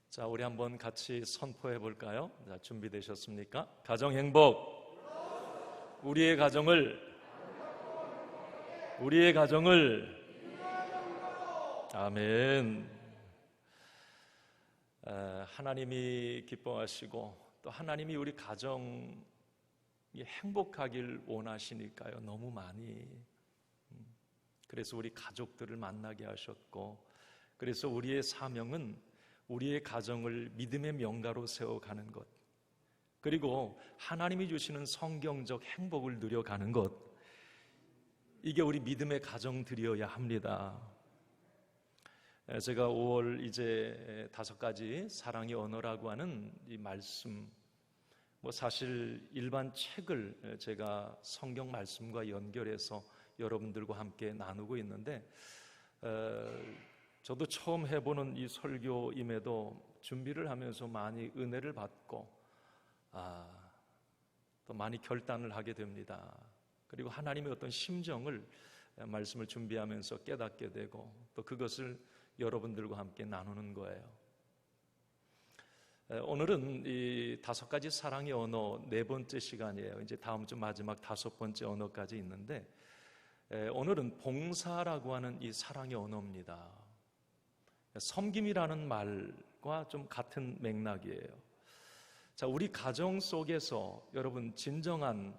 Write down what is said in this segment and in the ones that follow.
자, 우리 한번 같이 선포해 볼까요? 자, 준비되셨습니까? 가정 행복. 우리의 가정을 아멘. 하나님이 기뻐하시고 또 하나님이 우리 가정이 행복하길 원하시니까요. 너무 많이. 그래서 우리 가족들을 만나게 하셨고, 그래서 우리의 사명은 우리의 가정을 믿음의 명가로 세워가는 것, 그리고 하나님이 주시는 성경적 행복을 누려가는 것, 이게 우리 믿음의 가정들이어야 합니다. 제가 5월 이제 5가지 사랑의 언어라고 하는 이 말씀, 사실 일반 책을 제가 성경 말씀과 연결해서 여러분들과 함께 나누고 있는데, 저도 처음 해보는 이 설교임에도 준비를 하면서 많이 은혜를 받고 또 많이 결단을 하게 됩니다. 그리고 하나님의 어떤 심정을 말씀을 준비하면서 깨닫게 되고 또 그것을 여러분들과 함께 나누는 거예요. 오늘은 이 5가지 사랑의 언어 4번째 시간이에요. 이제 다음 주 마지막 5번째 언어까지 있는데, 오늘은 봉사라고 하는 이 사랑의 언어입니다. 섬김이라는 말과 좀 같은 맥락이에요. 자, 우리 가정 속에서 여러분 진정한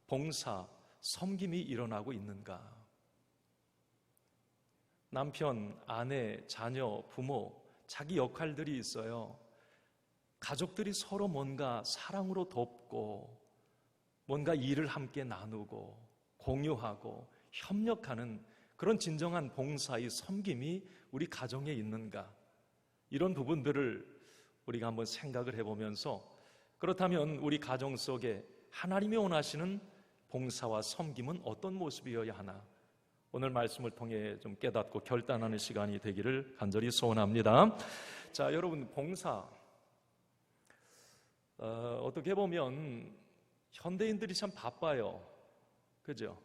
봉사, 섬김이 일어나고 있는가? 남편, 아내, 자녀, 부모, 자기 역할들이 있어요. 가족들이 서로 뭔가 사랑으로 돕고 뭔가 일을 함께 나누고 공유하고 협력하는 그런 진정한 봉사의 섬김이 우리 가정에 있는가? 이런 부분들을 우리가 한번 생각을 해보면서, 그렇다면 우리 가정 속에 하나님이 원하시는 봉사와 섬김은 어떤 모습이어야 하나? 오늘 말씀을 통해 좀 깨닫고 결단하는 시간이 되기를 간절히 소원합니다. 자, 여러분, 봉사, 어떻게 보면 현대인들이 참 바빠요. 그죠?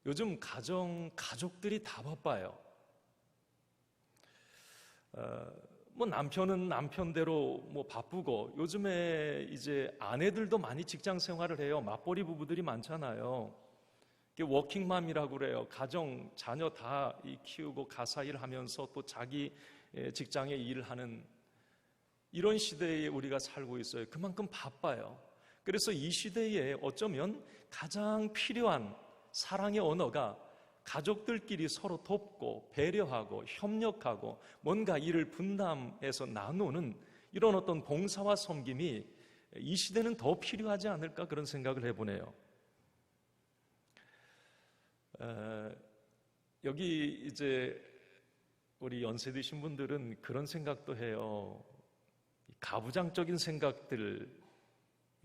요즘 가족들이 다 바빠요. 남편은 남편대로 바쁘고, 요즘에 이제 아내들도 많이 직장 생활을 해요. 맞벌이 부부들이 많잖아요. 워킹맘이라고 그래요. 가정, 자녀 다 키우고 가사 일하면서 또 자기 직장에 일을 하는 이런 시대에 우리가 살고 있어요. 그만큼 바빠요. 그래서 이 시대에 어쩌면 가장 필요한 사랑의 언어가 가족들끼리 서로 돕고 배려하고 협력하고 뭔가 일을 분담해서 나누는 이런 어떤 봉사와 섬김이 이 시대는 더 필요하지 않을까, 그런 생각을 해보네요. 여기 이제 우리 연세 드신 분들은 그런 생각도 해요. 가부장적인 생각들,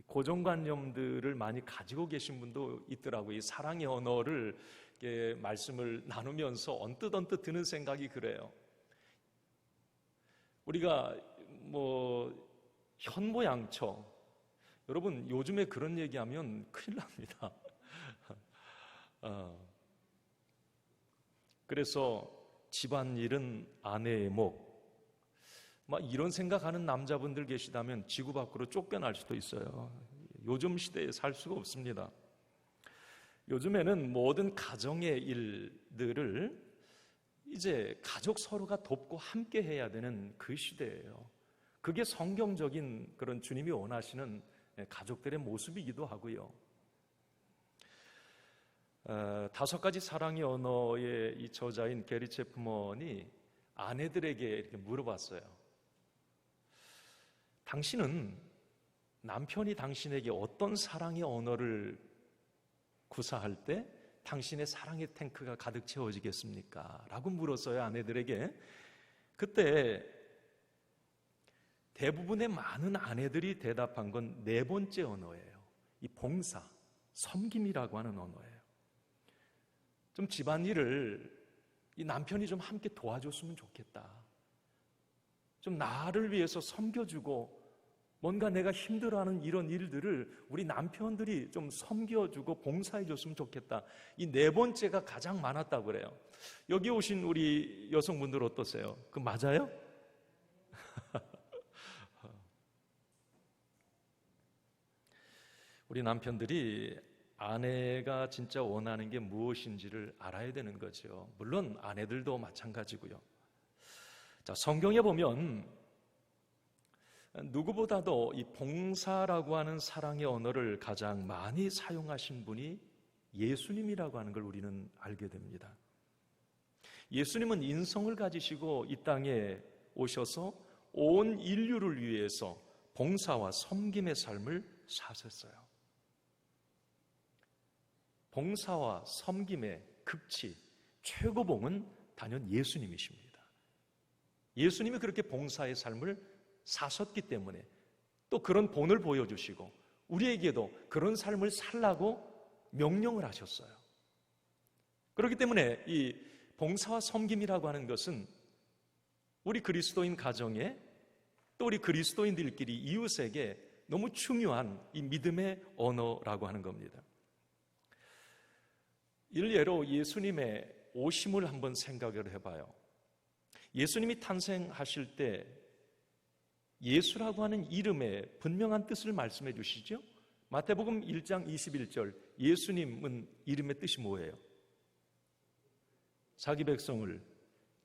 고정관념들을 많이 가지고 계신 분도 있더라고요. 이 사랑의 언어를 말씀을 나누면서 언뜻 드는 생각이 그래요. 우리가 현모양처, 여러분 요즘에 그런 얘기하면 큰일 납니다. 그래서 집안일은 아내의 목, 이런 생각하는 남자분들 계시다면 지구 밖으로 쫓겨날 수도 있어요. 요즘 시대에 살 수가 없습니다. 요즘에는 모든 가정의 일들을 이제 가족 서로가 돕고 함께 해야 되는 그 시대예요. 그게 성경적인 그런 주님이 원하시는 가족들의 모습이기도 하고요. 5가지 사랑의 언어의 이 저자인 게리 체프먼이 아내들에게 이렇게 물어봤어요. 당신은 남편이 당신에게 어떤 사랑의 언어를 구사할 때 당신의 사랑의 탱크가 가득 채워지겠습니까? 라고 물었어요, 아내들에게. 그때 대부분의 많은 아내들이 대답한 건 4번째 언어예요. 이 봉사, 섬김이라고 하는 언어예요. 좀 집안일을 이 남편이 좀 함께 도와줬으면 좋겠다. 좀 나를 위해서 섬겨주고 뭔가 내가 힘들어하는 이런 일들을 우리 남편들이 좀 섬겨주고 봉사해줬으면 좋겠다. 이 4번째가 가장 많았다고 그래요. 여기 오신 우리 여성분들 어떠세요? 그 맞아요? 우리 남편들이 아내가 진짜 원하는 게 무엇인지를 알아야 되는 거죠. 물론 아내들도 마찬가지고요. 자, 성경에 보면 누구보다도 이 봉사라고 하는 사랑의 언어를 가장 많이 사용하신 분이 예수님이라고 하는 걸 우리는 알게 됩니다. 예수님은 인성을 가지시고 이 땅에 오셔서 온 인류를 위해서 봉사와 섬김의 삶을 사셨어요. 봉사와 섬김의 극치, 최고봉은 단연 예수님이십니다. 예수님이 그렇게 봉사의 삶을 사셨기 때문에 또 그런 본을 보여주시고 우리에게도 그런 삶을 살라고 명령을 하셨어요. 그렇기 때문에 이 봉사와 섬김이라고 하는 것은 우리 그리스도인 가정에 또 우리 그리스도인들끼리 이웃에게 너무 중요한 이 믿음의 언어라고 하는 겁니다. 일례로 예수님의 오심을 한번 생각을 해봐요. 예수님이 탄생하실 때 예수라고 하는 이름의 분명한 뜻을 말씀해 주시죠. 마태복음 1장 21절, 예수님은 이름의 뜻이 뭐예요? 자기 백성을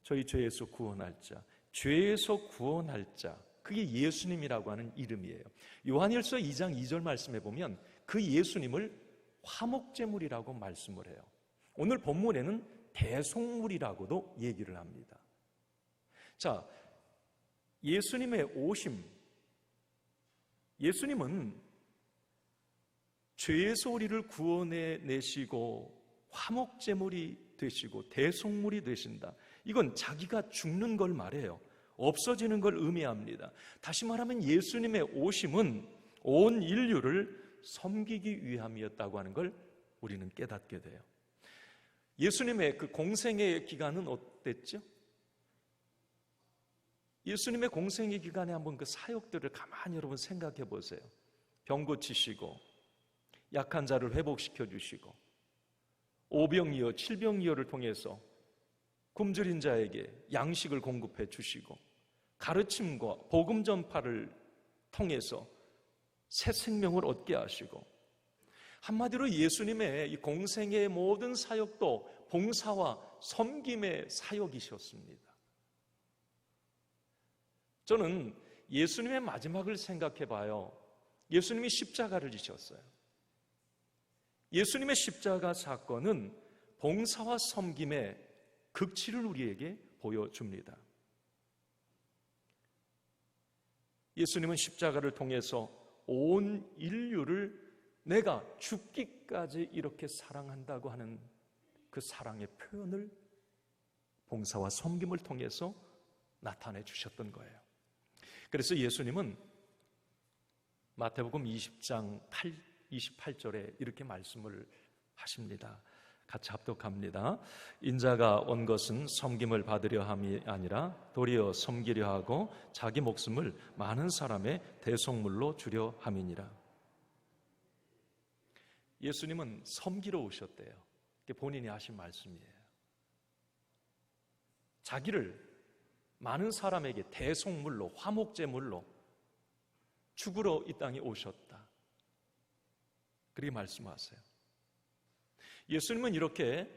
저희 죄에서 구원할 자, 죄에서 구원할 자, 그게 예수님이라고 하는 이름이에요. 요한일서 2장 2절 말씀해 보면 그 예수님을 화목제물이라고 말씀을 해요. 오늘 본문에는 대속물이라고도 얘기를 합니다. 자, 예수님의 오심, 예수님은 죄에서 우리를 구원해 내시고 화목제물이 되시고 대속물이 되신다. 이건 자기가 죽는 걸 말해요. 없어지는 걸 의미합니다. 다시 말하면 예수님의 오심은 온 인류를 섬기기 위함이었다고 하는 걸 우리는 깨닫게 돼요. 예수님의 그 공생의 기간은 어땠죠? 예수님의 공생의 기간에 한번 그 사역들을 가만히 여러분 생각해 보세요. 병 고치시고 약한 자를 회복시켜 주시고 오병이어 칠병이어를 통해서 굶주린 자에게 양식을 공급해 주시고 가르침과 복음 전파를 통해서 새 생명을 얻게 하시고 한마디로 예수님의 이 공생의 모든 사역도 봉사와 섬김의 사역이셨습니다. 저는 예수님의 마지막을 생각해 봐요. 예수님이 십자가를 지셨어요. 예수님의 십자가 사건은 봉사와 섬김의 극치를 우리에게 보여줍니다. 예수님은 십자가를 통해서 온 인류를 내가 죽기까지 이렇게 사랑한다고 하는 그 사랑의 표현을 봉사와 섬김을 통해서 나타내 주셨던 거예요. 그래서 예수님은 마태복음 20장 28절에 이렇게 말씀을 하십니다. 같이 합독합니다. 인자가 온 것은 섬김을 받으려 함이 아니라 도리어 섬기려 하고 자기 목숨을 많은 사람의 대속물로 주려 함이니라. 예수님은 섬기러 오셨대요. 그게 본인이 하신 말씀이에요. 자기를 많은 사람에게 대속물로, 화목제물로 죽으러 이 땅에 오셨다. 그렇게 말씀하세요. 예수님은 이렇게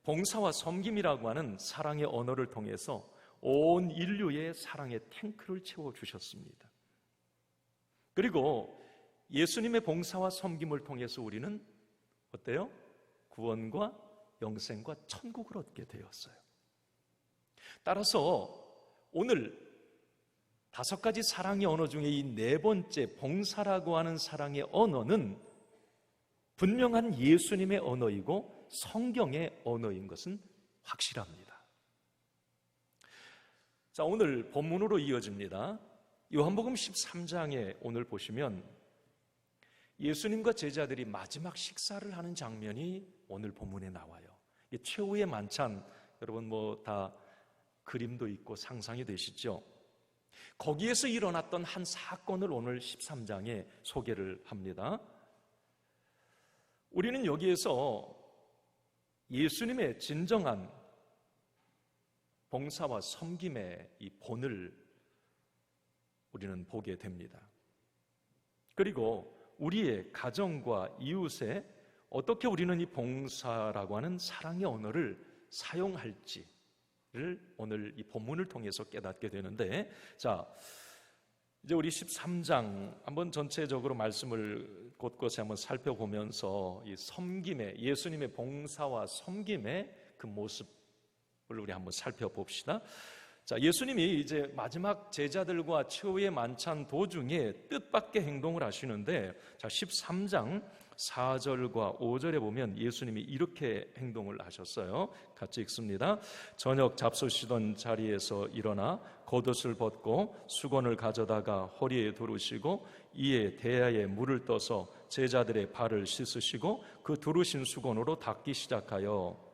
봉사와 섬김이라고 하는 사랑의 언어를 통해서 온 인류의 사랑의 탱크를 채워주셨습니다. 그리고 예수님의 봉사와 섬김을 통해서 우리는 어때요? 구원과 영생과 천국을 얻게 되었어요. 따라서 오늘 5가지 사랑의 언어 중에 이 4번째 봉사라고 하는 사랑의 언어는 분명한 예수님의 언어이고 성경의 언어인 것은 확실합니다. 자, 오늘 본문으로 이어집니다. 요한복음 13장에 오늘 보시면 예수님과 제자들이 마지막 식사를 하는 장면이 오늘 본문에 나와요. 최후의 만찬, 여러분 뭐 다 그림도 있고 상상이 되시죠? 거기에서 일어났던 한 사건을 오늘 13장에 소개를 합니다. 우리는 여기에서 예수님의 진정한 봉사와 섬김의 이 본을 우리는 보게 됩니다. 그리고 우리의 가정과 이웃에 어떻게 우리는 이 봉사라고 하는 사랑의 언어를 사용할지를 오늘 이 본문을 통해서 깨닫게 되는데, 자, 이제 우리 13장 한번 전체적으로 말씀을 곳곳에 한번 살펴보면서 이 섬김의, 예수님의 봉사와 섬김의 그 모습을 우리 한번 살펴봅시다. 자, 예수님이 이제 마지막 제자들과 최후의 만찬 도중에 뜻밖의 행동을 하시는데, 자, 13장 4절과 5절에 보면 예수님이 이렇게 행동을 하셨어요. 같이 읽습니다. 저녁 잡수시던 자리에서 일어나 겉옷을 벗고 수건을 가져다가 허리에 두르시고 이에 대야에 물을 떠서 제자들의 발을 씻으시고 그 두르신 수건으로 닦기 시작하여.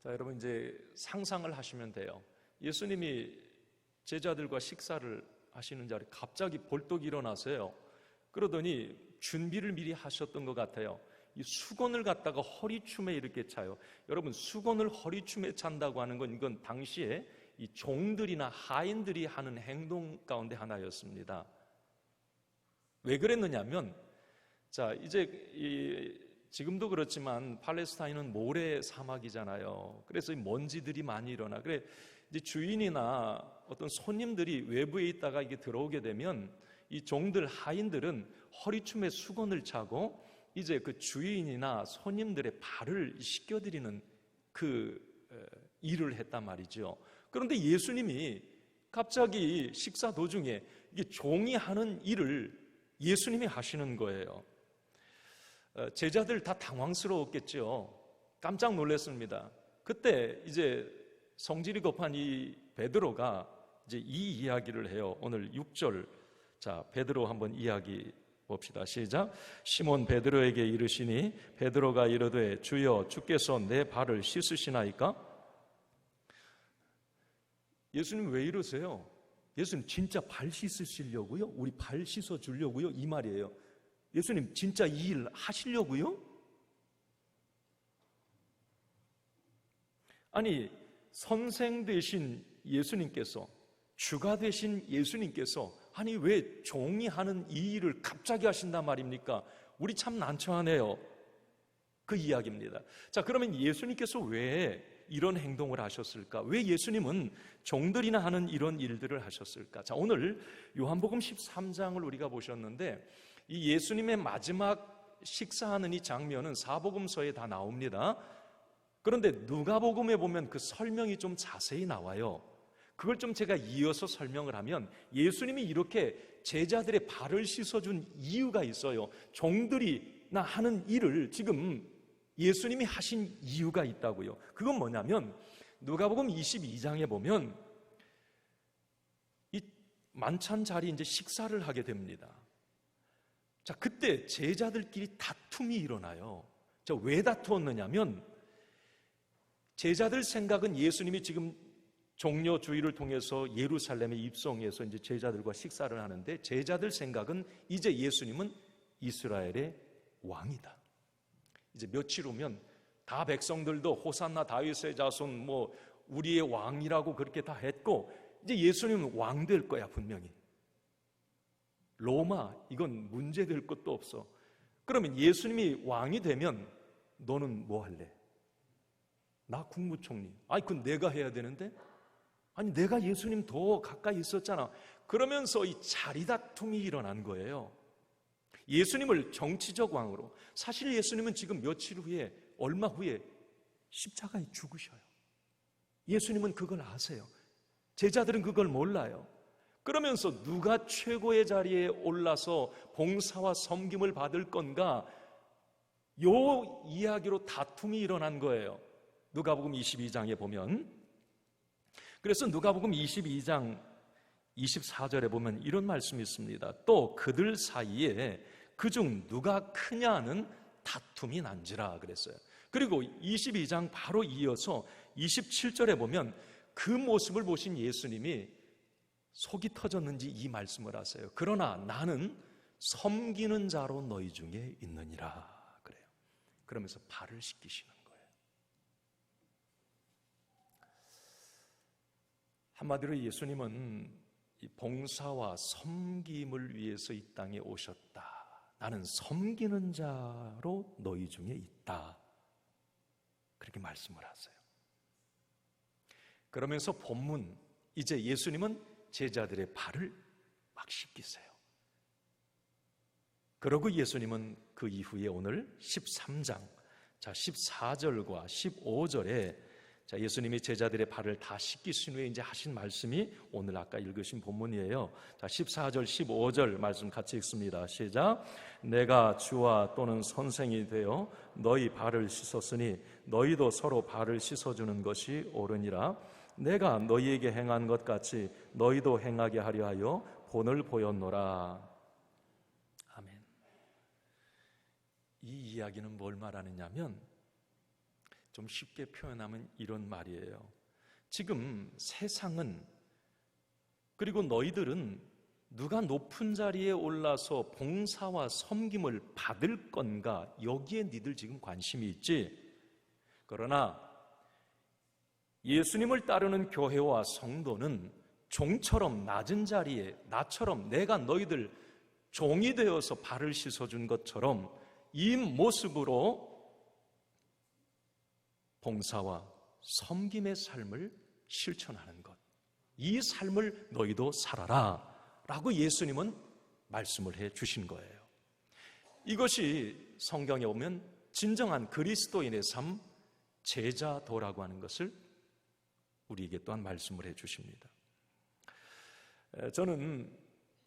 자, 여러분 이제 상상을 하시면 돼요. 예수님이 제자들과 식사를 하시는 자리에 갑자기 벌떡 일어나세요. 그러더니 준비를 미리 하셨던 것 같아요. 이 수건을 갖다가 허리춤에 이렇게 차요. 여러분, 수건을 허리춤에 찬다고 하는 건 이건 당시에 이 종들이나 하인들이 하는 행동 가운데 하나였습니다. 왜 그랬느냐면, 자, 이제 지금도 그렇지만 팔레스타인은 모래 사막이잖아요. 그래서 이 먼지들이 많이 일어나. 그래 이제 주인이나 어떤 손님들이 외부에 있다가 이게 들어오게 되면 이 종들, 하인들은 허리춤에 수건을 차고 이제 그 주인이나 손님들의 발을 씻겨드리는 그 일을 했단 말이죠. 그런데 예수님이 갑자기 식사 도중에 이게 종이 하는 일을 예수님이 하시는 거예요. 제자들 다 당황스러웠겠죠. 깜짝 놀랐습니다. 그때 이제 성질이 급한 이 베드로가 이제 이 이야기를 해요. 오늘 6절. 자, 베드로 한번 이야기 봅시다. 시작. 시몬 베드로에게 이르시니 베드로가 이르되 주여 주께서 내 발을 씻으시나이까? 예수님 왜 이러세요? 예수님 진짜 발 씻으시려고요? 우리 발 씻어 주려고요? 이 말이에요. 예수님 진짜 이 일 하시려고요? 아니, 선생 되신 예수님께서, 주가 되신 예수님께서 아니 왜 종이 하는 이 일을 갑자기 하신단 말입니까? 우리 참 난처하네요. 그 이야기입니다. 자, 그러면 예수님께서 왜 이런 행동을 하셨을까? 왜 예수님은 종들이나 하는 이런 일들을 하셨을까? 자, 오늘 요한복음 13장을 우리가 보셨는데 이 예수님의 마지막 식사하는 이 장면은 사복음서에 다 나옵니다. 그런데 누가복음에 보면 그 설명이 좀 자세히 나와요. 그걸 좀 제가 이어서 설명을 하면 예수님이 이렇게 제자들의 발을 씻어준 이유가 있어요. 종들이나 하는 일을 지금 예수님이 하신 이유가 있다고요. 그건 뭐냐면 누가복음 22장에 보면 이 만찬 자리에 이제 식사를 하게 됩니다. 자, 그때 제자들끼리 다툼이 일어나요. 자, 왜 다투었느냐면 제자들 생각은 예수님이 지금 종려 주의를 통해서 예루살렘에 입성해서 이제 제자들과 식사를 하는데 제자들 생각은 이제 예수님은 이스라엘의 왕이다. 이제 며칠 후면 다 백성들도 호산나 다윗의 자손 뭐 우리의 왕이라고 그렇게 다 했고 이제 예수님은 왕 될 거야 분명히. 로마 이건 문제될 것도 없어. 그러면 예수님이 왕이 되면 너는 뭐 할래? 나 국무총리. 아니 그건 내가 해야 되는데? 아니 내가 예수님 더 가까이 있었잖아. 그러면서 이 자리다툼이 일어난 거예요. 예수님을 정치적 왕으로. 사실 예수님은 지금 며칠 후에 얼마 후에 십자가에 죽으셔요. 예수님은 그걸 아세요. 제자들은 그걸 몰라요. 그러면서 누가 최고의 자리에 올라서 봉사와 섬김을 받을 건가? 요 이야기로 다툼이 일어난 거예요. 누가복음 22장에 보면. 그래서 누가복음 22장 24절에 보면 이런 말씀이 있습니다. 또 그들 사이에 그중 누가 크냐는 다툼이 난지라 그랬어요. 그리고 22장 바로 이어서 27절에 보면 그 모습을 보신 예수님이 속이 터졌는지 이 말씀을 하세요. 그러나 나는 섬기는 자로 너희 중에 있느니라 그래요. 그러면서 발을 씻기시는 거예요. 한마디로 예수님은 이 봉사와 섬김을 위해서 이 땅에 오셨다. 나는 섬기는 자로 너희 중에 있다. 그렇게 말씀을 하세요. 그러면서 본문, 이제 예수님은 제자들의 발을 막 씻기세요. 그러고 예수님은 그 이후에 오늘 13장 14절과 15절에 예수님이 제자들의 발을 다 씻기신 후에 이제 하신 말씀이 오늘 아까 읽으신 본문이에요. 14절 15절 말씀 같이 읽습니다. 시작. 내가 주와 또는 선생이 되어 너희 발을 씻었으니 너희도 서로 발을 씻어주는 것이 옳으니라. 내가 너희에게 행한 것 같이 너희도 행하게 하려 하여 본을 보였노라. 아멘. 이 이야기는 뭘 말하느냐면 좀 쉽게 표현하면 이런 말이에요. 지금 세상은, 그리고 너희들은 누가 높은 자리에 올라서 봉사와 섬김을 받을 건가, 여기에 니들 지금 관심이 있지. 그러나 예수님을 따르는 교회와 성도는 종처럼 낮은 자리에, 나처럼 내가 너희들 종이 되어서 발을 씻어준 것처럼 이 모습으로 봉사와 섬김의 삶을 실천하는 것, 이 삶을 너희도 살아라 라고 예수님은 말씀을 해 주신 거예요. 이것이 성경에 보면 진정한 그리스도인의 삶, 제자도라고 하는 것을 우리에게 또한 말씀을 해 주십니다. 저는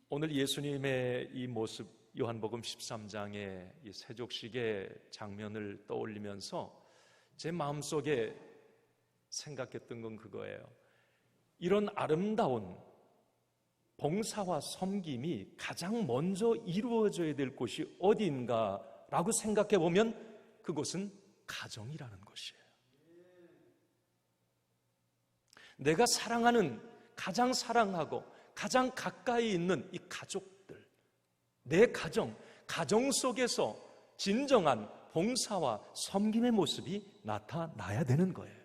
오늘 예수님의 이 모습, 요한복음 13장의 이 세족식의 장면을 떠올리면서 제 마음속에 생각했던 건 그거예요. 이런 아름다운 봉사와 섬김이 가장 먼저 이루어져야 될 곳이 어디인가라고 생각해 보면 그곳은 가정이라는 것이에요. 내가 사랑하는, 가장 사랑하고 가장 가까이 있는 이 가족들, 내 가정 속에서 진정한 봉사와 섬김의 모습이 나타나야 되는 거예요.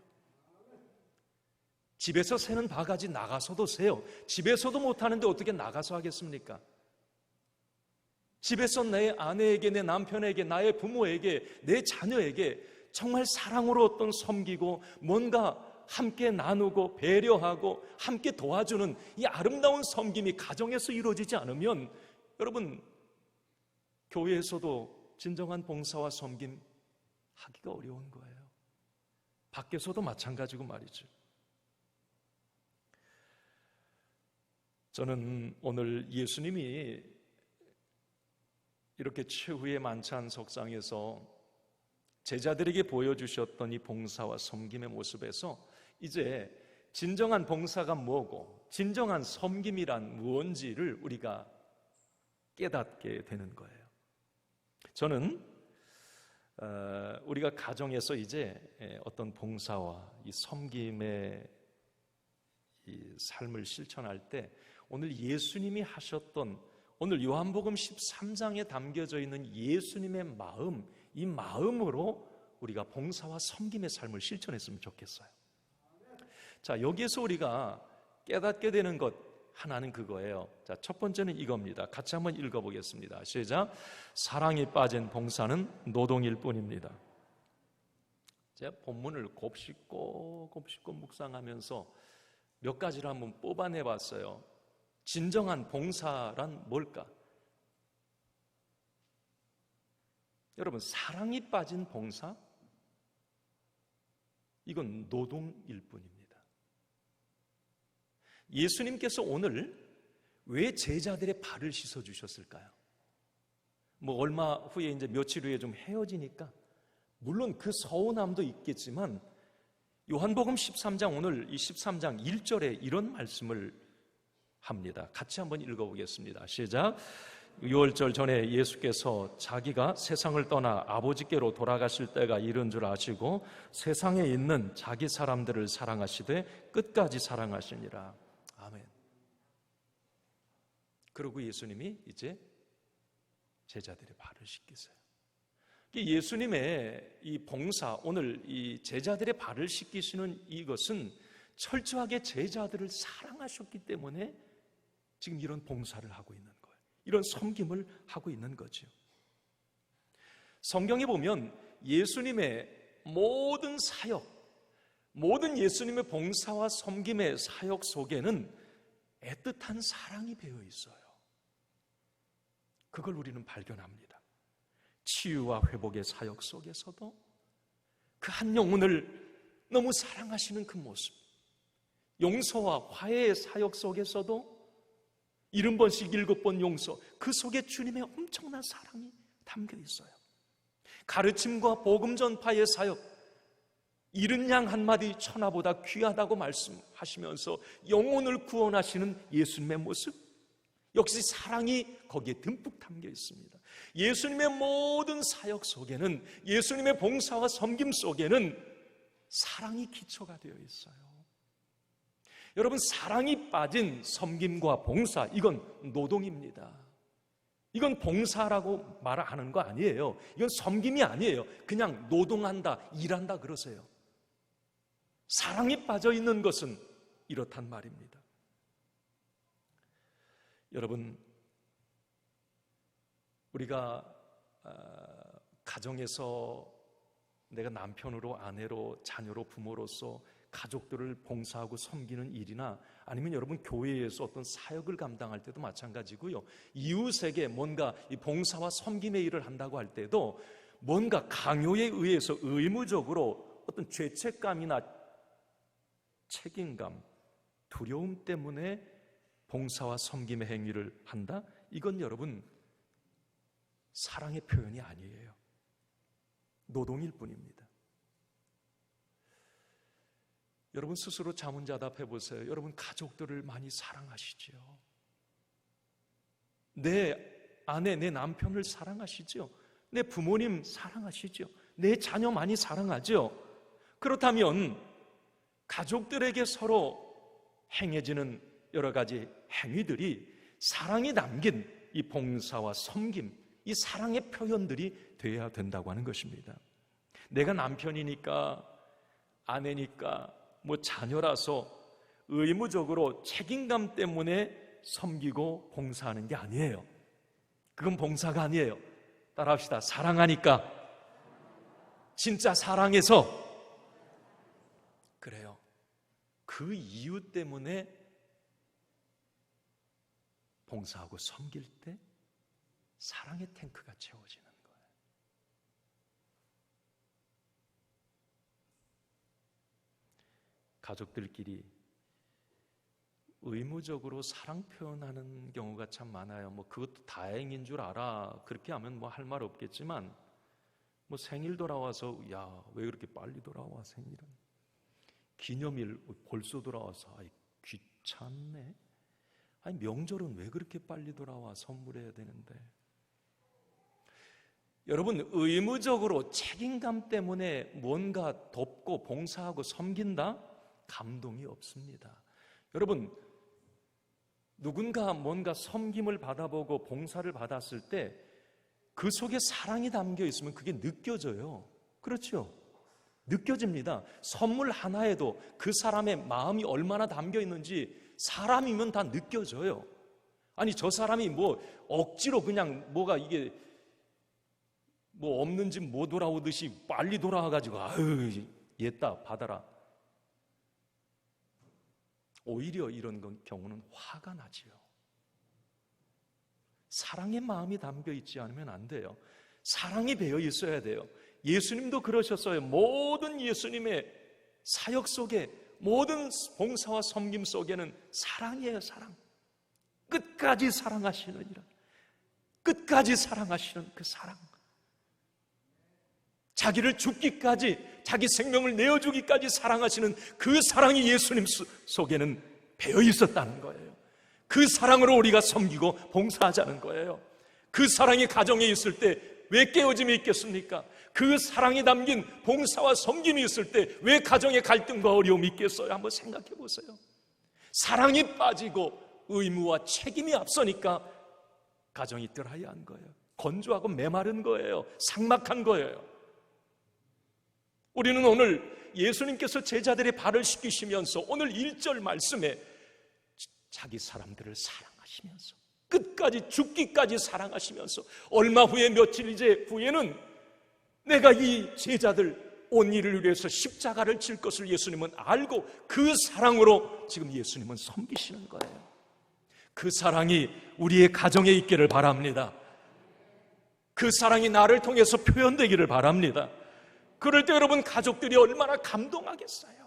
집에서 새는 바가지 나가서도 새요. 집에서도 못하는데 어떻게 나가서 하겠습니까? 집에서 내 아내에게, 내 남편에게, 나의 부모에게, 내 자녀에게 정말 사랑으로 어떤 섬기고 뭔가 함께 나누고 배려하고 함께 도와주는 이 아름다운 섬김이 가정에서 이루어지지 않으면 여러분, 교회에서도 진정한 봉사와 섬김 하기가 어려운 거예요. 밖에서도 마찬가지고 말이죠. 저는 오늘 예수님이 이렇게 최후의 만찬 석상에서 제자들에게 보여주셨던 이 봉사와 섬김의 모습에서 이제 진정한 봉사가 뭐고 진정한 섬김이란 무엇인지를 우리가 깨닫게 되는 거예요. 저는 우리가 가정에서 이제 어떤 봉사와 이 섬김의 이 삶을 실천할 때 오늘 예수님이 하셨던, 오늘 요한복음 13장에 담겨져 있는 예수님의 마음, 이 마음으로 우리가 봉사와 섬김의 삶을 실천했으면 좋겠어요. 자, 여기에서 우리가 깨닫게 되는 것 하나는 그거예요. 자, 첫 번째는 이겁니다. 같이 한번 읽어보겠습니다. 시작. 사랑이 빠진 봉사는 노동일 뿐입니다. 제가 본문을 곱씹고 묵상하면서 몇 가지를 한번 뽑아내봤어요. 진정한 봉사란 뭘까? 여러분, 사랑이 빠진 봉사? 이건 노동일 뿐입니다. 예수님께서 오늘 왜 제자들의 발을 씻어주셨을까요? 뭐 얼마 후에 이제 며칠 후에 좀 헤어지니까 물론 그 서운함도 있겠지만 요한복음 13장, 오늘 이 13장 1절에 이런 말씀을 합니다. 같이 한번 읽어보겠습니다. 시작. 유월절 전에 예수께서 자기가 세상을 떠나 아버지께로 돌아가실 때가 이른 줄 아시고 세상에 있는 자기 사람들을 사랑하시되 끝까지 사랑하시니라. 아멘. 그리고 예수님이 이제 제자들의 발을 씻기세요. 예수님의 이 봉사, 오늘 이 제자들의 발을 씻기시는 이것은 철저하게 제자들을 사랑하셨기 때문에 지금 이런 봉사를 하고 있는 거예요. 이런 섬김을 하고 있는 거죠. 성경에 보면 예수님의 모든 사역, 모든 예수님의 봉사와 섬김의 사역 속에는 애틋한 사랑이 배어 있어요. 그걸 우리는 발견합니다. 치유와 회복의 사역 속에서도 그 한 영혼을 너무 사랑하시는 그 모습, 용서와 화해의 사역 속에서도 70번씩 7번 용서, 그 속에 주님의 엄청난 사랑이 담겨 있어요. 가르침과 복음 전파의 사역, 잃은 양 한 마디 천하보다 귀하다고 말씀하시면서 영혼을 구원하시는 예수님의 모습, 역시 사랑이 거기에 듬뿍 담겨 있습니다. 예수님의 모든 사역 속에는, 예수님의 봉사와 섬김 속에는 사랑이 기초가 되어 있어요. 여러분, 사랑이 빠진 섬김과 봉사, 이건 노동입니다. 이건 봉사라고 말하는 거 아니에요. 이건 섬김이 아니에요. 그냥 노동한다, 일한다 그러세요. 사랑이 빠져 있는 것은 이렇단 말입니다. 여러분, 우리가 가정에서 내가 남편으로, 아내로, 자녀로, 부모로서 가족들을 봉사하고 섬기는 일이나, 아니면 여러분 교회에서 어떤 사역을 감당할 때도 마찬가지고요, 이웃에게 뭔가 이 봉사와 섬김의 일을 한다고 할 때도 뭔가 강요에 의해서 의무적으로 어떤 죄책감이나 책임감, 두려움 때문에 봉사와 섬김의 행위를 한다? 이건 여러분 사랑의 표현이 아니에요. 노동일 뿐입니다. 여러분 스스로 자문자답해 보세요. 여러분 가족들을 많이 사랑하시죠? 내 아내, 내 남편을 사랑하시죠? 내 부모님 사랑하시죠? 내 자녀 많이 사랑하죠? 그렇다면 가족들에게 서로 행해지는 여러 가지 행위들이 사랑이 담긴 이 봉사와 섬김, 이 사랑의 표현들이 되어야 된다고 하는 것입니다. 내가 남편이니까, 아내니까, 뭐 자녀라서 의무적으로 책임감 때문에 섬기고 봉사하는 게 아니에요. 그건 봉사가 아니에요. 따라합시다. 사랑하니까, 진짜 사랑해서, 그래요. 그 이유 때문에 봉사하고 섬길 때 사랑의 탱크가 채워지는 거예요. 가족들끼리 의무적으로 사랑 표현하는 경우가 참 많아요. 뭐 그것도 다행인 줄 알아. 그렇게 하면 뭐 할 말 없겠지만, 뭐 생일 돌아와서 야, 왜 그렇게 빨리 돌아와 생일은? 기념일 벌써 돌아와서 아이 귀찮네. 아니 명절은 왜 그렇게 빨리 돌아와 선물해야 되는데. 여러분 의무적으로 책임감 때문에 뭔가 돕고 봉사하고 섬긴다? 감동이 없습니다. 여러분 누군가 뭔가 섬김을 받아보고 봉사를 받았을 때 그 속에 사랑이 담겨 있으면 그게 느껴져요. 그렇죠? 느껴집니다. 선물 하나에도 그 사람의 마음이 얼마나 담겨 있는지 사람이면 다 느껴져요. 아니 저 사람이 뭐 억지로 그냥 뭐가 이게 뭐 없는지 못 돌아오듯이 빨리 돌아와가지고 아유 얘다 받아라. 오히려 이런 경우는 화가 나지요. 사랑의 마음이 담겨 있지 않으면 안 돼요. 사랑이 배어 있어야 돼요. 예수님도 그러셨어요. 모든 예수님의 사역 속에, 모든 봉사와 섬김 속에는 사랑이에요. 사랑. 끝까지 사랑하시느니라. 끝까지 사랑하시는 그 사랑. 자기를 죽기까지, 자기 생명을 내어주기까지 사랑하시는 그 사랑이 예수님 속에는 배어 있었다는 거예요. 그 사랑으로 우리가 섬기고 봉사하자는 거예요. 그 사랑이 가정에 있을 때 왜 깨어짐이 있겠습니까? 그 사랑이 담긴 봉사와 섬김이 있을 때 왜 가정에 갈등과 어려움이 있겠어요? 한번 생각해 보세요. 사랑이 빠지고 의무와 책임이 앞서니까 가정이 드라이한 거예요. 건조하고 메마른 거예요. 삭막한 거예요. 우리는 오늘 예수님께서 제자들의 발을 씻기시면서 오늘 1절 말씀에 자기 사람들을 사랑하시라. 사랑하시면서 끝까지 죽기까지 사랑하시면서 얼마 후에 며칠 이제 후에는 내가 이 제자들 온 일을 위해서 십자가를 질 것을 예수님은 알고 그 사랑으로 지금 예수님은 섬기시는 거예요. 그 사랑이 우리의 가정에 있기를 바랍니다. 그 사랑이 나를 통해서 표현되기를 바랍니다. 그럴 때 여러분 가족들이 얼마나 감동하겠어요.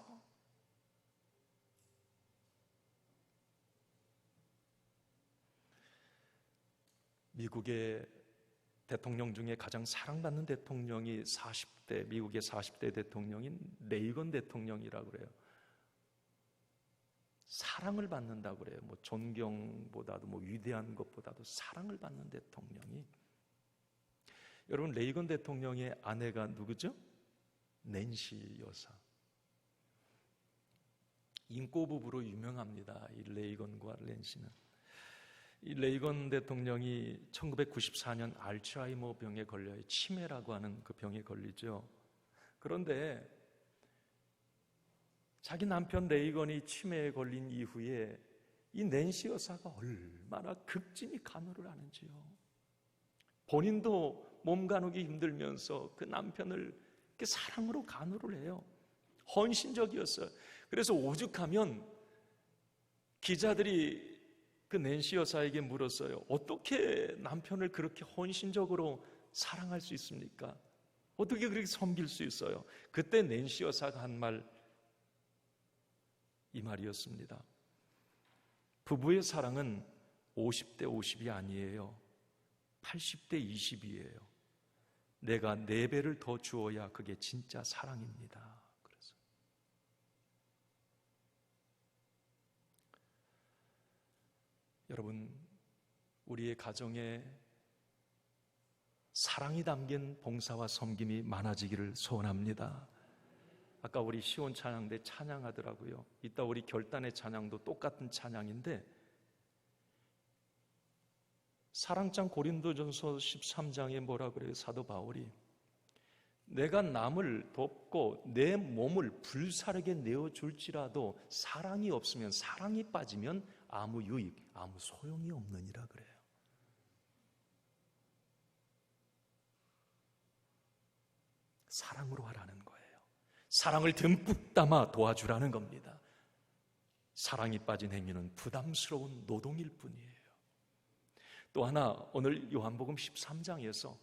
미국의 대통령 중에 가장 사랑받는 대통령이 미국의 40대 대통령인 레이건 대통령이라고 그래요. 사랑을 받는다고 그래요. 존경보다도 위대한 것보다도 사랑을 받는 대통령이. 여러분, 레이건 대통령의 아내가 누구죠? 낸시 여사. 인꼬 부부로 유명합니다. 이 레이건과 낸시는. 이 레이건 대통령이 1994년 알츠하이머 병에 걸려요. 치매라고 하는 그 병에 걸리죠. 그런데 자기 남편 레이건이 치매에 걸린 이후에 이 낸시 여사가 얼마나 극진히 간호를 하는지요. 본인도 몸 가누기 힘들면서 그 남편을 이렇게 사랑으로 간호를 해요. 헌신적이었어요. 그래서 오죽하면 기자들이 그 낸시 여사에게 물었어요. 어떻게 남편을 그렇게 헌신적으로 사랑할 수 있습니까? 어떻게 그렇게 섬길 수 있어요? 그때 낸시 여사가 한 말, 이 말이었습니다. 부부의 사랑은 50대 50이 아니에요. 80대 20이에요. 내가 4배를 더 주어야 그게 진짜 사랑입니다. 그래서 여러분, 우리의 가정에 사랑이 담긴 봉사와 섬김이 많아지기를 소원합니다. 아까 우리 시온 찬양대 찬양하더라고요. 이따 우리 결단의 찬양도 똑같은 찬양인데, 사랑장 고린도전서 13장에 뭐라 그래요? 사도 바울이 내가 남을 돕고 내 몸을 불사르게 내어줄지라도 사랑이 없으면, 사랑이 빠지면 아무 유익, 아무 소용이 없느니라 그래요. 사랑으로 하라는 거예요. 사랑을 듬뿍 담아 도와주라는 겁니다. 사랑이 빠진 행위는 부담스러운 노동일 뿐이에요. 또 하나, 오늘 요한복음 13장에서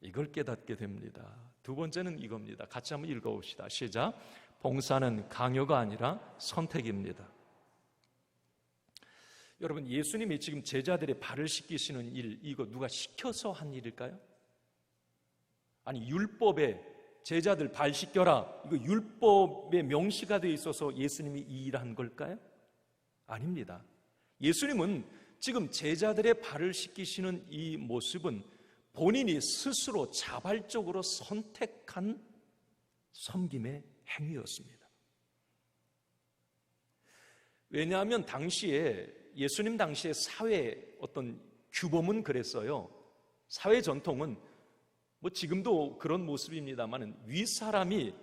이걸 깨닫게 됩니다. 두 번째는 이겁니다. 같이 한번 읽어봅시다. 시작. 봉사는 강요가 아니라 선택입니다. 여러분, 예수님이 지금 제자들의 발을 씻기시는 일, 이거 누가 시켜서 한 일일까요? 아니, 율법에 제자들 발 씻겨라, 이거 율법에 명시가 되어 있어서 예수님이 이 일을 한 걸까요? 아닙니다. 예수님은 지금 제자들의 발을 씻기시는 이 모습은 본인이 스스로 자발적으로 선택한 섬김의 행위였습니다. 왜냐하면 예수님 당시의 사회 어떤 규범은 그랬어요. 사회 전통은 지금도 그런 모습입니다만 윗사람이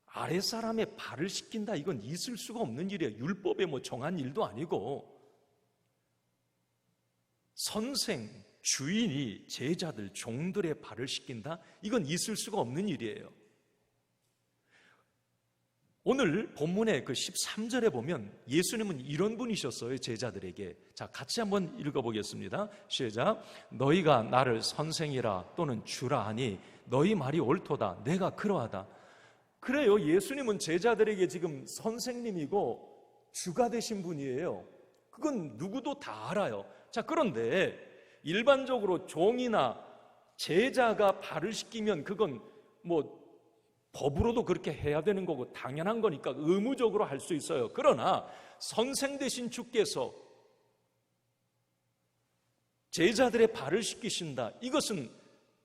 아랫사람의 발을 씻긴다, 이건 있을 수가 없는 일이에요. 율법에 정한 일도 아니고, 선생, 주인이 제자들, 종들의 발을 씻긴다, 이건 있을 수가 없는 일이에요. 오늘 본문의 그 13절에 보면 예수님은 이런 분이셨어요, 제자들에게. 자, 같이 한번 읽어보겠습니다. 시작. 너희가 나를 선생이라 또는 주라 하니 너희 말이 옳도다. 내가 그러하다. 그래요, 예수님은 제자들에게 지금 선생님이고 주가 되신 분이에요. 그건 누구도 다 알아요. 자, 그런데 일반적으로 종이나 제자가 발을 씻기면 그건 법으로도 그렇게 해야 되는 거고 당연한 거니까 의무적으로 할 수 있어요. 그러나 선생 되신 주께서 제자들의 발을 씻기신다, 이것은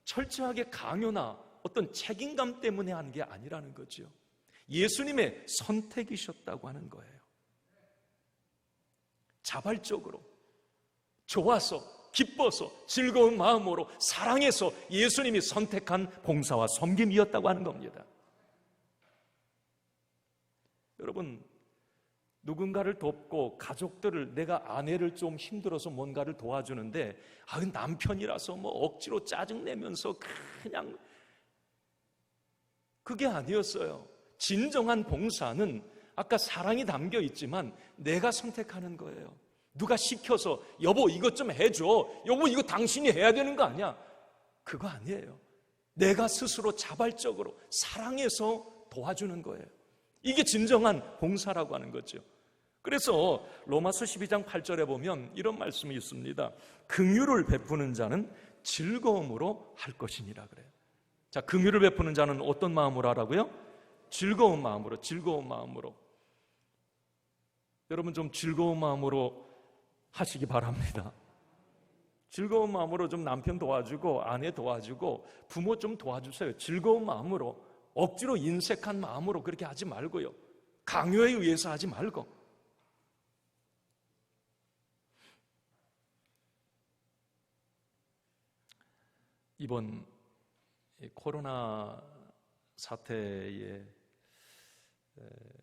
철저하게 강요나 어떤 책임감 때문에 하는 게 아니라는 거죠. 예수님의 선택이셨다고 하는 거예요. 자발적으로, 좋아서, 기뻐서, 즐거운 마음으로, 사랑해서 예수님이 선택한 봉사와 섬김이었다고 하는 겁니다. 여러분, 누군가를 돕고 가족들을, 내가 아내를 좀 힘들어서 뭔가를 도와주는데 남편이라서 뭐 억지로 짜증내면서 그냥, 그게 아니었어요. 진정한 봉사는 아까 사랑이 담겨 있지만 내가 선택하는 거예요. 누가 시켜서 여보 이것 좀 해줘, 여보 이거 당신이 해야 되는 거 아니야, 그거 아니에요. 내가 스스로 자발적으로 사랑해서 도와주는 거예요. 이게 진정한 봉사라고 하는 거죠. 그래서 로마서 12장 8절에 보면 이런 말씀이 있습니다. 긍휼을 베푸는 자는 즐거움으로 할 것이니라 그래요. 자, 긍휼을 베푸는 자는 어떤 마음으로 하라고요? 즐거운 마음으로, 즐거운 마음으로. 여러분 좀 즐거운 마음으로 하시기 바랍니다. 즐거운 마음으로 좀 남편 도와주고 아내 도와주고 부모 좀 도와주세요. 즐거운 마음으로, 억지로 인색한 마음으로 그렇게 하지 말고요. 강요에 의해서 하지 말고. 이번 코로나 사태에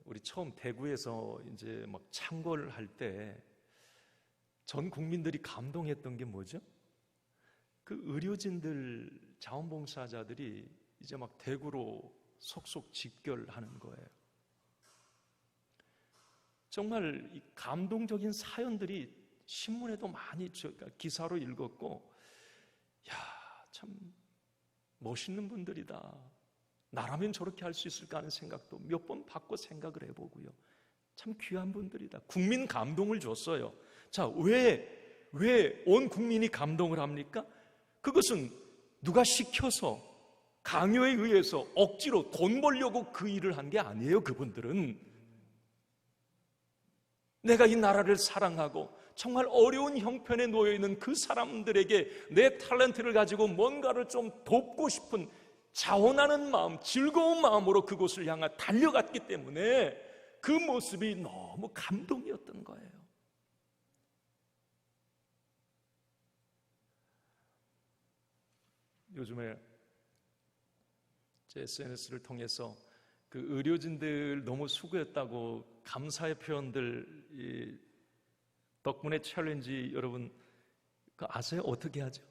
우리 처음 대구에서 이제 막 창궐 할 때 전 국민들이 감동했던 게 뭐죠? 그 의료진들, 자원봉사자들이 이제 막 대구로 속속 집결하는 거예요. 정말 이 감동적인 사연들이 신문에도 많이 기사로 읽었고, 야, 참 멋있는 분들이다. 나라면 저렇게 할 수 있을까 하는 생각도 몇 번 바꿔 생각을 해보고요. 참 귀한 분들이다. 국민 감동을 줬어요. 자, 왜 온 국민이 감동을 합니까? 그것은 누가 시켜서 강요에 의해서 억지로 돈 벌려고 그 일을 한 게 아니에요. 그분들은 내가 이 나라를 사랑하고 정말 어려운 형편에 놓여있는 그 사람들에게 내 탤런트를 가지고 뭔가를 좀 돕고 싶은 자원하는 마음, 즐거운 마음으로 그곳을 향해 달려갔기 때문에 그 모습이 너무 감동이었던 거예요. 요즘에 제 SNS를 통해서 그 의료진들 너무 수고했다고 감사의 표현들, 덕분에 챌린지 여러분 그 아세요? 어떻게 하죠?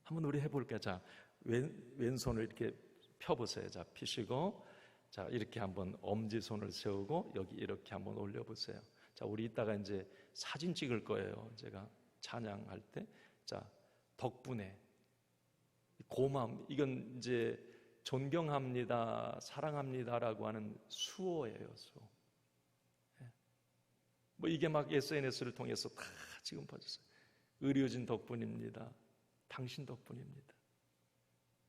한번 우리 해볼게요. 자, 왼손을 이렇게 펴보세요. 자, 펴시고, 자, 이렇게 한번 엄지손을 세우고 여기 이렇게 한번 올려보세요. 자, 우리 이따가 이제 사진 찍을 거예요. 제가 찬양할 때. 자, 덕분에 고마움, 이건 이제 존경합니다, 사랑합니다라고 하는 수어예요, 수어. 뭐 이게 막 SNS를 통해서 다 지금 퍼졌어요. 의료진 덕분입니다. 당신 덕분입니다.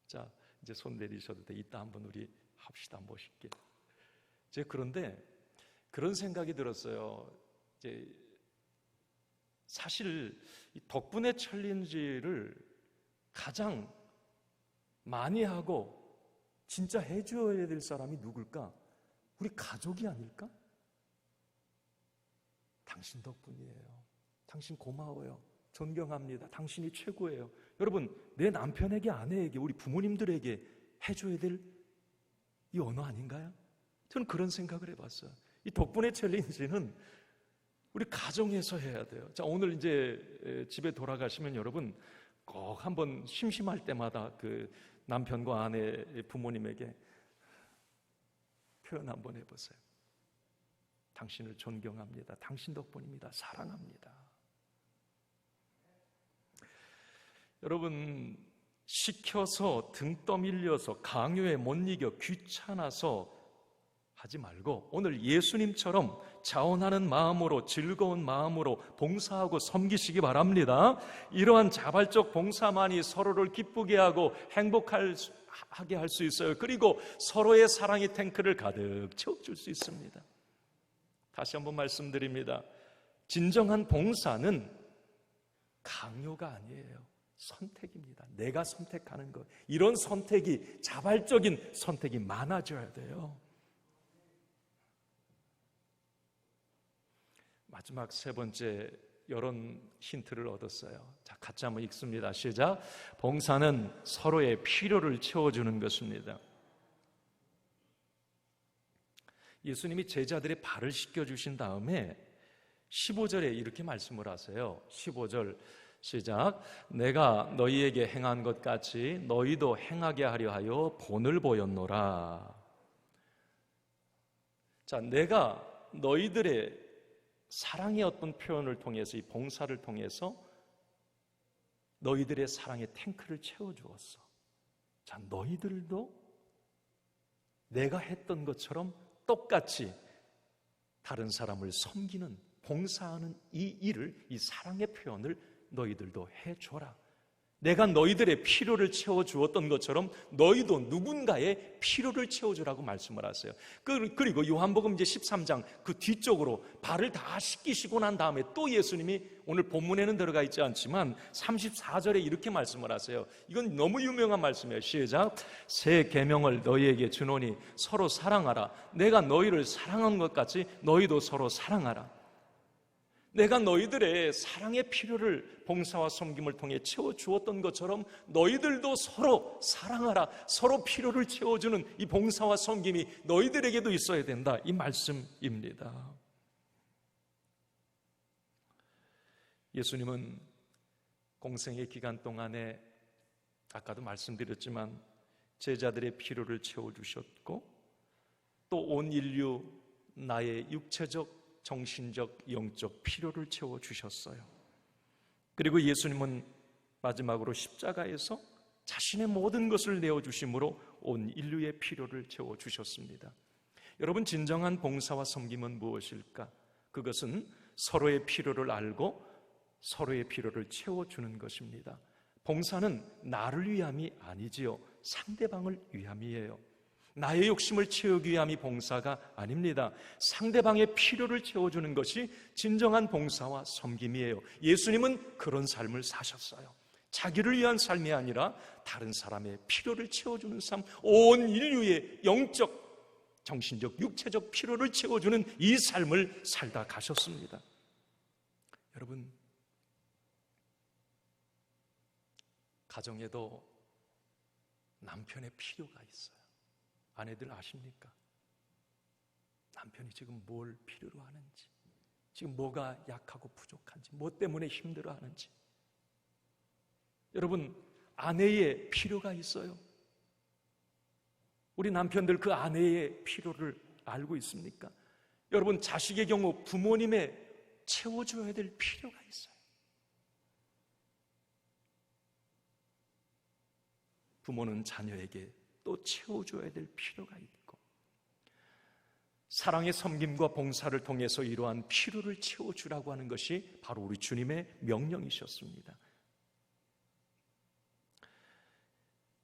자, 이제 손 내리셔도 돼. 이따 한번 우리 합시다, 멋있게. 제가 그런데 그런 생각이 들었어요. 이제 사실 이 덕분에 챌린지를 가장 많이 하고 진짜 해줘야 될 사람이 누굴까? 우리 가족이 아닐까? 당신 덕분이에요. 당신 고마워요. 존경합니다. 당신이 최고예요. 여러분, 내 남편에게, 아내에게, 우리 부모님들에게 해줘야 될 이 언어 아닌가요? 저는 그런 생각을 해봤어요. 이 덕분에 챌린지는 우리 가정에서 해야 돼요. 자, 오늘 이제 집에 돌아가시면 여러분 꼭 한번 심심할 때마다 그 남편과 아내, 부모님에게 표현 한번 해보세요. 당신을 존경합니다. 당신 덕분입니다. 사랑합니다. 여러분, 시켜서 등 떠밀려서 강요에 못 이겨 귀찮아서 하지 말고 오늘 예수님처럼 자원하는 마음으로, 즐거운 마음으로 봉사하고 섬기시기 바랍니다. 이러한 자발적 봉사만이 서로를 기쁘게 하고 행복하게 할 수 있어요. 그리고 서로의 사랑의 탱크를 가득 채워줄 수 있습니다. 다시 한번 말씀드립니다. 진정한 봉사는 강요가 아니에요. 선택입니다. 내가 선택하는 것. 이런 선택이, 자발적인 선택이 많아져야 돼요. 마지막 세 번째, 이런 힌트를 얻었어요. 자, 같이 한번 읽습니다. 시작. 봉사는 서로의 필요를 채워주는 것입니다. 예수님이 제자들의 발을 씻겨주신 다음에 15절에 이렇게 말씀을 하세요. 15절 시작. 내가 너희에게 행한 것 같이 너희도 행하게 하려 하여 본을 보였노라. 자, 내가 너희들의 사랑의 어떤 표현을 통해서, 이 봉사를 통해서 너희들의 사랑의 탱크를 채워주었어. 자, 너희들도 내가 했던 것처럼 똑같이 다른 사람을 섬기는, 봉사하는 이 일을, 이 사랑의 표현을 너희들도 해줘라. 내가 너희들의 필요를 채워주었던 것처럼 너희도 누군가의 필요를 채워주라고 말씀을 하세요. 그리고 요한복음 이제 13장 그 뒤쪽으로 발을 다 씻기시고 난 다음에 또 예수님이, 오늘 본문에는 들어가 있지 않지만 34절에 이렇게 말씀을 하세요. 이건 너무 유명한 말씀이에요. 시작. 새 계명을 너희에게 주노니 서로 사랑하라. 내가 너희를 사랑한 것 같이 너희도 서로 사랑하라. 내가 너희들의 사랑의 필요를 봉사와 섬김을 통해 채워주었던 것처럼 너희들도 서로 사랑하라. 서로 필요를 채워주는 이 봉사와 섬김이 너희들에게도 있어야 된다, 이 말씀입니다. 예수님은 공생의 기간 동안에 아까도 말씀드렸지만 제자들의 필요를 채워주셨고, 또 온 인류 나의 육체적, 정신적, 영적 필요를 채워주셨어요. 그리고 예수님은 마지막으로 십자가에서 자신의 모든 것을 내어주심으로 온 인류의 필요를 채워주셨습니다. 여러분, 진정한 봉사와 섬김은 무엇일까? 그것은 서로의 필요를 알고 서로의 필요를 채워주는 것입니다. 봉사는 나를 위함이 아니지요, 상대방을 위함이에요. 나의 욕심을 채우기 위함이 봉사가 아닙니다. 상대방의 필요를 채워주는 것이 진정한 봉사와 섬김이에요. 예수님은 그런 삶을 사셨어요. 자기를 위한 삶이 아니라 다른 사람의 필요를 채워주는 삶, 온 인류의 영적, 정신적, 육체적 필요를 채워주는 이 삶을 살다 가셨습니다. 여러분, 가정에도 남편의 필요가 있어요. 아내들 아십니까? 남편이 지금 뭘 필요로 하는지, 지금 뭐가 약하고 부족한지, 뭐 때문에 힘들어 하는지. 여러분, 아내의 필요가 있어요. 우리 남편들 그 아내의 필요를 알고 있습니까? 여러분, 자식의 경우 부모님의 채워줘야 될 필요가 있어요. 부모는 자녀에게 또 채워줘야 될 필요가 있고, 사랑의 섬김과 봉사를 통해서 이러한 필요를 채워주라고 하는 것이 바로 우리 주님의 명령이셨습니다.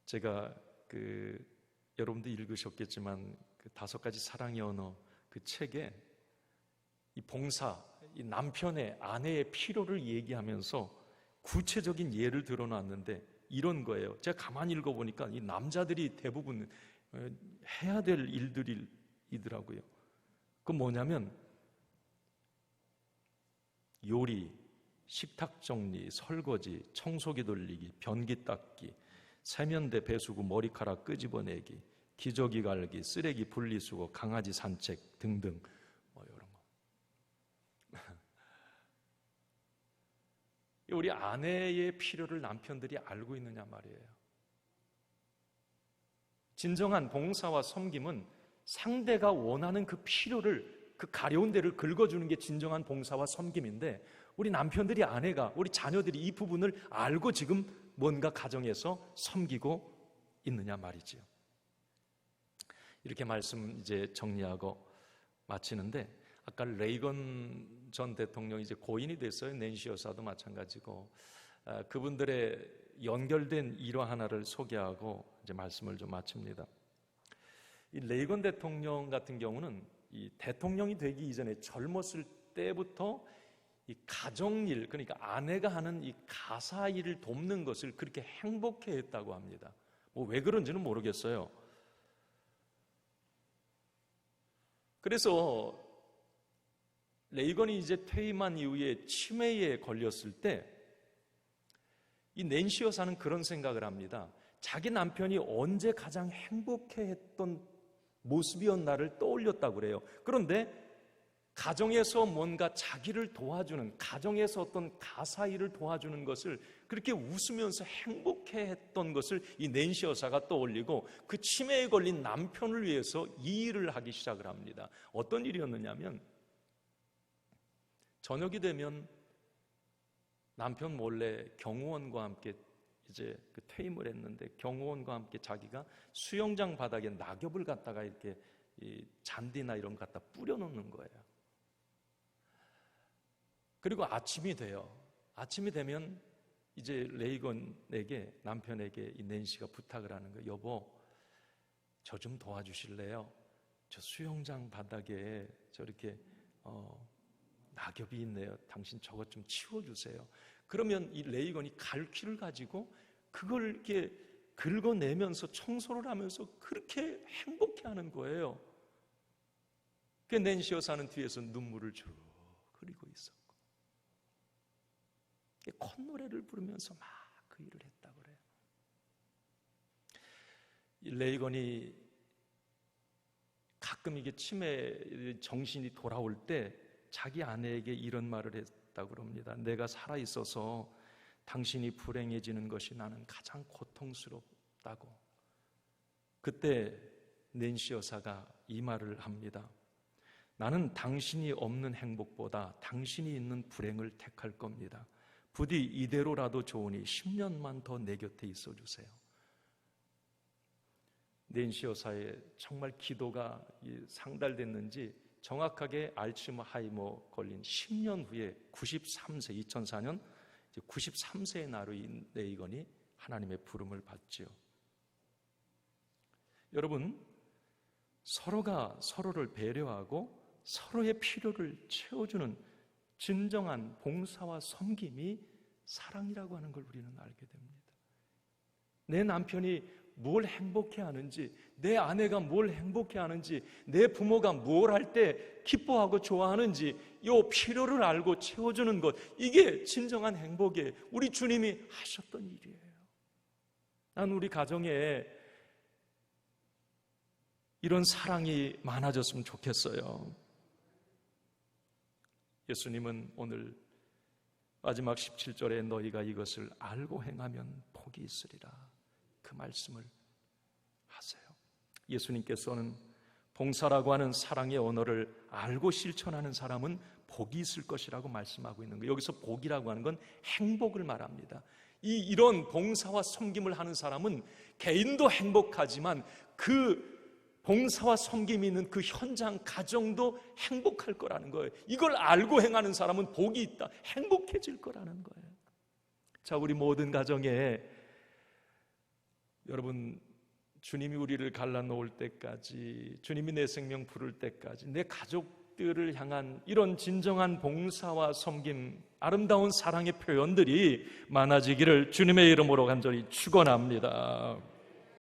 제가 여러분도 읽으셨겠지만 그 5가지 사랑의 언어, 그 책에 이 봉사, 이 남편의, 아내의 필요를 얘기하면서 구체적인 예를 들어놨는데 이런 거예요. 제가 가만히 읽어보니까 이 남자들이 대부분 해야 될 일들이더라고요. 그건 뭐냐면 요리, 식탁 정리, 설거지, 청소기 돌리기, 변기 닦기, 세면대 배수구 머리카락 끄집어내기, 기저귀 갈기, 쓰레기 분리수거, 강아지 산책 등등, 뭐 이런 거. 우리 아내의 필요를 남편들이 알고 있느냐 말이에요. 진정한 봉사와 섬김은 상대가 원하는 그 필요를, 그 가려운 데를 긁어주는 게 진정한 봉사와 섬김인데, 우리 남편들이, 아내가, 우리 자녀들이 이 부분을 알고 지금 뭔가 가정에서 섬기고 있느냐 말이지요. 이렇게 말씀 이제 정리하고 마치는데, 아까 레이건 전 대통령이 이제 고인이 됐어요. 낸시 여사도 마찬가지고. 그분들의 연결된 일화 하나를 소개하고 이제 말씀을 좀 마칩니다. 이 레이건 대통령 같은 경우는 이 대통령이 되기 이전에 젊었을 때부터 이 가정일, 그러니까 아내가 하는 이 가사 일을 돕는 것을 그렇게 행복해 했다고 합니다. 뭐 왜 그런지는 모르겠어요. 그래서 레이건이 이제 퇴임한 이후에 치매에 걸렸을 때 이 낸시 여사는 그런 생각을 합니다. 자기 남편이 언제 가장 행복해했던 모습이었나를 떠올렸다고 그래요. 그런데 가정에서 뭔가 자기를 도와주는, 가정에서 어떤 가사 일을 도와주는 것을 그렇게 웃으면서 행복해했던 것을 이 낸시 여사가 떠올리고 그 치매에 걸린 남편을 위해서 이 일을 하기 시작을 합니다. 어떤 일이었느냐면 저녁이 되면 남편 몰래 경호원과 함께 이제 그 퇴임을 했는데 경호원과 함께 자기가 수영장 바닥에 낙엽을 갖다가 이렇게 이 잔디나 이런 거 갖다 뿌려놓는 거예요. 그리고 아침이 돼요. 아침이 되면 이제 레이건에게, 남편에게 이 낸시가 부탁을 하는 거예요. 여보, 저 좀 도와주실래요? 저 수영장 바닥에 저렇게 낙엽이 있네요. 당신 저것 좀 치워주세요. 그러면 이 레이건이 갈퀴를 가지고 그걸 이렇게 긁어내면서 청소를 하면서 그렇게 행복해하는 거예요. 그 낸시 여사는 뒤에서 눈물을 쭉 흘리고 있었고 콧노래를 부르면서 막 그 일을 했다고 그래요. 이 레이건이 가끔 이게 치매 정신이 돌아올 때 자기 아내에게 이런 말을 했다고 그럽니다. 내가 살아있어서 당신이 불행해지는 것이 나는 가장 고통스럽다고. 그때 낸시 여사가 이 말을 합니다. 나는 당신이 없는 행복보다 당신이 있는 불행을 택할 겁니다. 부디 이대로라도 좋으니 10년만 더 내 곁에 있어주세요. 낸시 여사의 정말 기도가 상달됐는지 정확하게 알츠하이머 걸린 10년 후에 93세, 2004년 93세의 나로 이 레이건이 하나님의 부름을 받지요. 여러분, 서로가 서로를 배려하고 서로의 필요를 채워주는 진정한 봉사와 섬김이 사랑이라고 하는 걸 우리는 알게 됩니다. 내 남편이 뭘 행복해하는지, 내 아내가 뭘 행복해하는지, 내 부모가 뭘 할 때 기뻐하고 좋아하는지 이 필요를 알고 채워주는 것, 이게 진정한 행복이에요. 우리 주님이 하셨던 일이에요. 난 우리 가정에 이런 사랑이 많아졌으면 좋겠어요. 예수님은 오늘 마지막 17절에 너희가 이것을 알고 행하면 복이 있으리라, 그 말씀을 하세요. 예수님께서는 봉사라고 하는 사랑의 언어를 알고 실천하는 사람은 복이 있을 것이라고 말씀하고 있는 거예요. 여기서 복이라고 하는 건 행복을 말합니다. 이런 봉사와 섬김을 하는 사람은 개인도 행복하지만 그 봉사와 섬김이 있는 그 현장, 가정도 행복할 거라는 거예요. 이걸 알고 행하는 사람은 복이 있다, 행복해질 거라는 거예요. 자, 우리 모든 가정에 여러분, 주님이 우리를 갈라놓을 때까지, 주님이 내 생명 부를 때까지 내 가족들을 향한 이런 진정한 봉사와 섬김, 아름다운 사랑의 표현들이 많아지기를 주님의 이름으로 간절히 축원합니다.